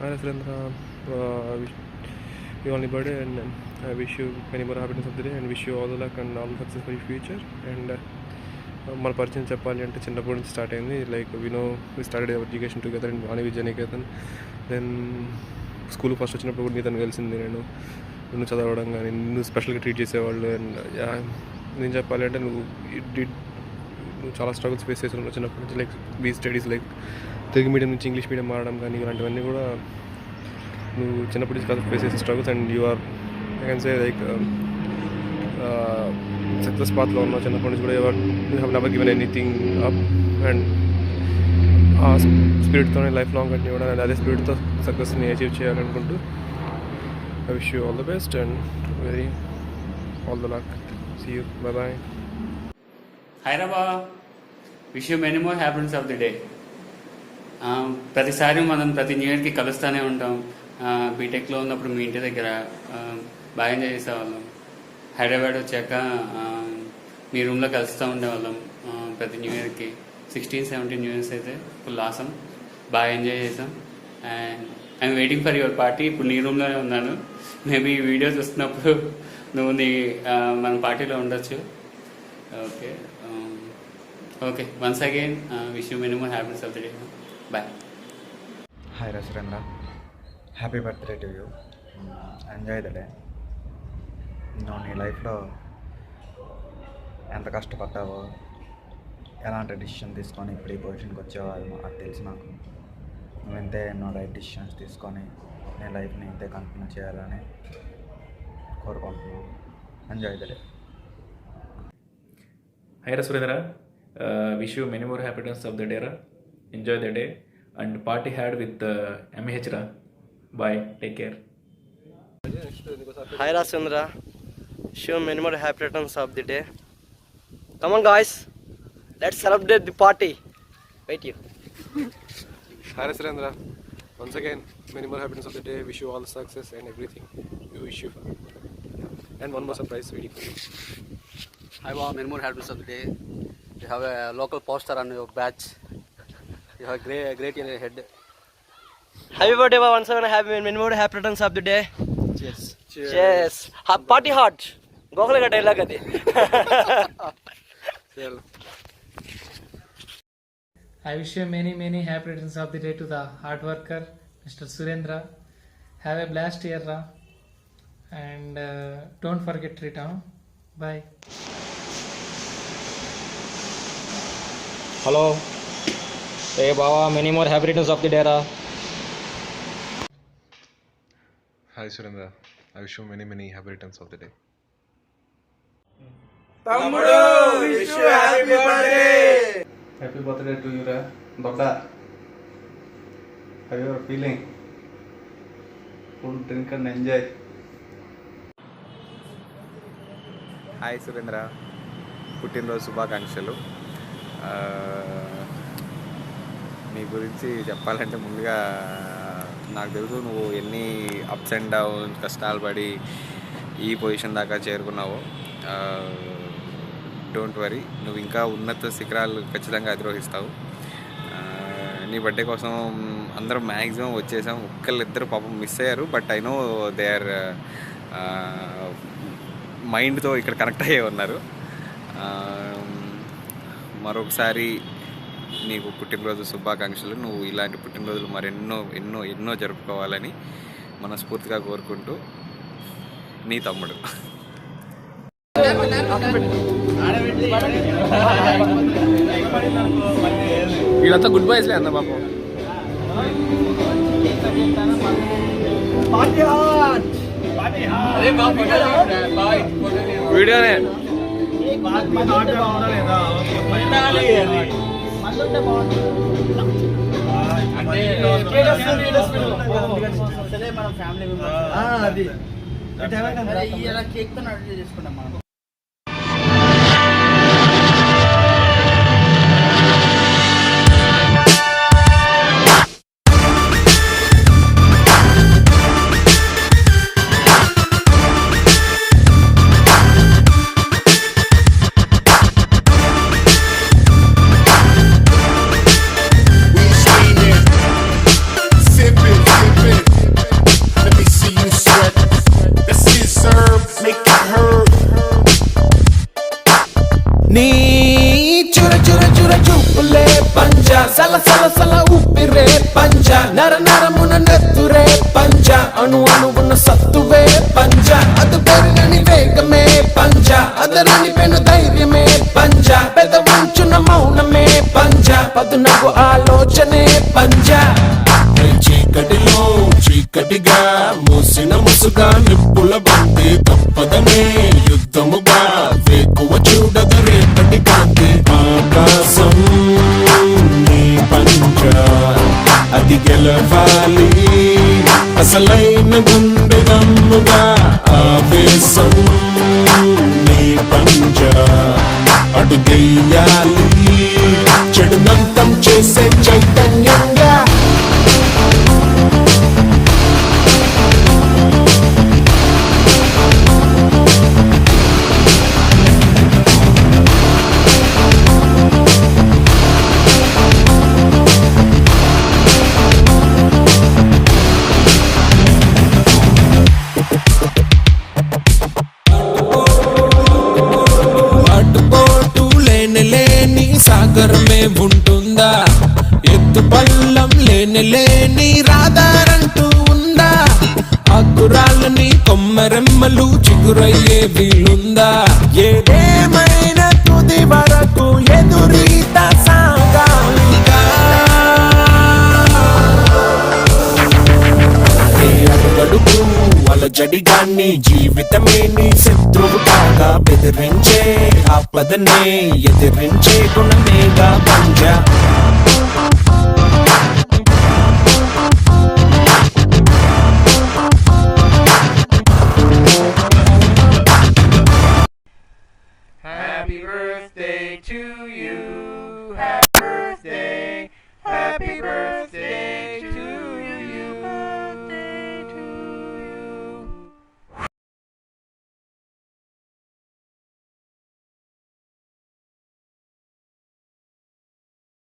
Hi Surendra, wish you only birthday and I wish you many more happiness of the day and wish you all the luck and all the success for your future. And మన పరిచయం చెప్పాలి అంటే చిన్నప్పటి నుంచి start అయింది. Like we started our education together and Vani Vidyanikethan. Then school first వచ్చినప్పుడు కూడా నీతను కలిసింది నువ్వు చదవడం కానీ నువ్వు స్పెషల్గా ట్రీట్ చేసేవాళ్ళు. అండ్ నేను చెప్పాలి అంటే నువ్వు చాలా స్ట్రగుల్స్ ఫేస్ చేసి ఉన్నావు చిన్నప్పటి నుంచి. లైక్ బీ స్టడీస్ లైక్ తెలుగు మీడియం నుంచి ఇంగ్లీష్ మీడియం మారడం కానీ ఇలాంటివన్నీ కూడా నువ్వు చిన్నప్పటి నుంచి కాదు ఫేస్ చేసే struggles. And you can say like success పాత్లో ఉన్నావు చిన్నప్పటి నుంచి కూడా. You have never given anything up and ఆ స్పిరిట్తోనే లైఫ్ లాంగ్ కంటిన్యూ అవ్వడం అండ్ అదే స్పిరిట్తో సక్సెస్ని అచీవ్ చేయాలనుకుంటూ I wish you all the best and very all the luck. See you, bye bye. Hi Raba, wish you many more happiness of the day. ప్రతిసారి మనం ప్రతి న్యూ ఇయర్కి కలుస్తూనే ఉంటాం. బీటెక్లో ఉన్నప్పుడు మీ ఇంటి దగ్గర బాగా ఎంజాయ్ చేసేవాళ్ళం. హైదరాబాద్ వచ్చాక మీ రూమ్లో కలుస్తూ ఉండేవాళ్ళం ప్రతి న్యూ ఇయర్కి. 16-17 న్యూ ఇయర్స్ అయితే ఫుల్ ఆసం, బాగా ఎంజాయ్ చేసాం. And I'm waiting for your party. ఇప్పుడు నీ రూమ్లోనే ఉన్నాను. మేబీ ఈ వీడియో చూస్తున్నప్పుడు నువ్వు మన పార్టీలో ఉండొచ్చు. Okay okay, once again wish you many more happiness of the day. Bye. Hi Surendra, happy birthday to you. Enjoy the day. నువ్వు నీ లైఫ్లో ఎంత కష్టపడ్డావో, ఎలాంటి డిసిషన్ తీసుకొని ఇప్పుడు ఈ పొజిషన్కి వచ్చావో అది తెలుసు నాకు. నువ్వు ఇంతే ఎన్నో రైట్ డిసిషన్స్ తీసుకొని నీ లైఫ్ని ఇంతే కంటిన్యూ చేయాలని కోరుకుంటున్నాను. Enjoy the day. Hi Surendra, wish you many more happiness of the day. Enjoy the day and party hard with MEH. Bye, take care. Hi Rasundra, wish you many more happy returns of the day. Come on guys, let's celebrate the party. Wait you. Hi Surendra, once again many more happiness of the day. Wish you all the success and everything you wish you for. And one more surprise waiting for you. Hi Bob, many more happiness of the day. You have a local poster on your badge. You have a great year ahead. Happy birthday once again, many more happy returns of the day. Cheers. Cheers. Party hard. Gokhala ka dialogue adi. I wish you many happy returns of the day to the hard worker, Mr. Surendra. Have a blast year, and don't forget to return. Bye. Hello. Hey Baba, many more happy returns of the day. Hi Surendra, I wish you many happy returns of the day. Tammudu, wish you happy birthday. Happy birthday to you, Dodda. How you are feeling? Full drink and enjoy. Hi Surendra, పుట్టినరోజు శుభాకాంక్షలు. నీ గురించి చెప్పాలంటే ముందుగా నాకు తెలుసు నువ్వు ఎన్ని అప్స్ అండ్ డౌన్స్ కష్టాలు పడి ఈ పొజిషన్ దాకా చేరుకున్నావు. డోంట్ వరీ, నువ్వు ఇంకా ఉన్నత శిఖరాలు ఖచ్చితంగా అధిరోహిస్తావు. నీ బర్త్డే కోసం అందరూ మ్యాక్సిమం వచ్చేసాం. ఒక్కళ్ళిద్దరు పాపం మిస్ అయ్యారు, but I know they are మైండ్తో ఇక్కడ కనెక్ట్ అయ్యే ఉన్నారు. మరొకసారి నీకు పుట్టినరోజు శుభాకాంక్షలు. నువ్వు ఇలాంటి పుట్టినరోజులు మరెన్నో జరుపుకోవాలని మనస్ఫూర్తిగా కోరుకుంటూ నీ తమ్ముడు. వీళ్ళంతా గుడ్ బాయ్స్లే అన్న పాపం. వీడియోనే కేక్ తో చేసుకుంటాం మనం. Sipping, నెత్తురే పంజ అణు అణువున సత్తువే పంజ అది పెరుగని వేగమే పంజ అదరని పెను ధైర్యమే పంజ పెద వంచున మౌనమే పంజ పదునకు ఆలోచనే పంజ చీకటిలో చీకటిగా మూసిన ముసుగా నిప్పుల బంతి తప్పదనే యుద్ధముగా వేకువ చూడద రేపటి కాంతి ఆకాశం నీ పంజ అది గెలవాలి అసలైన గుండె దమ్ముగా ఆవేశం నీ పంజ అటు గెయ్యాలి చెడునంతం చేసే చైతన్యంగా లేని సాగరమే ఉంటుందా ఎత్తు పల్లం లేని రాదారంటూ ఉందా అగ్గురాళ్ళని కొమ్మరెమ్మలు చిగురయ్యే వీలుందా ఏదేమైనా తుది వరకు ఎదురీత సాగాలిగా అడుగడుగు అలజడిగాన్ని జీవితమే నీ శత్రువు కాగా బెదిరించే ఆపదనే ఎదిరించే గుణమేగా పంజ Happy birthday to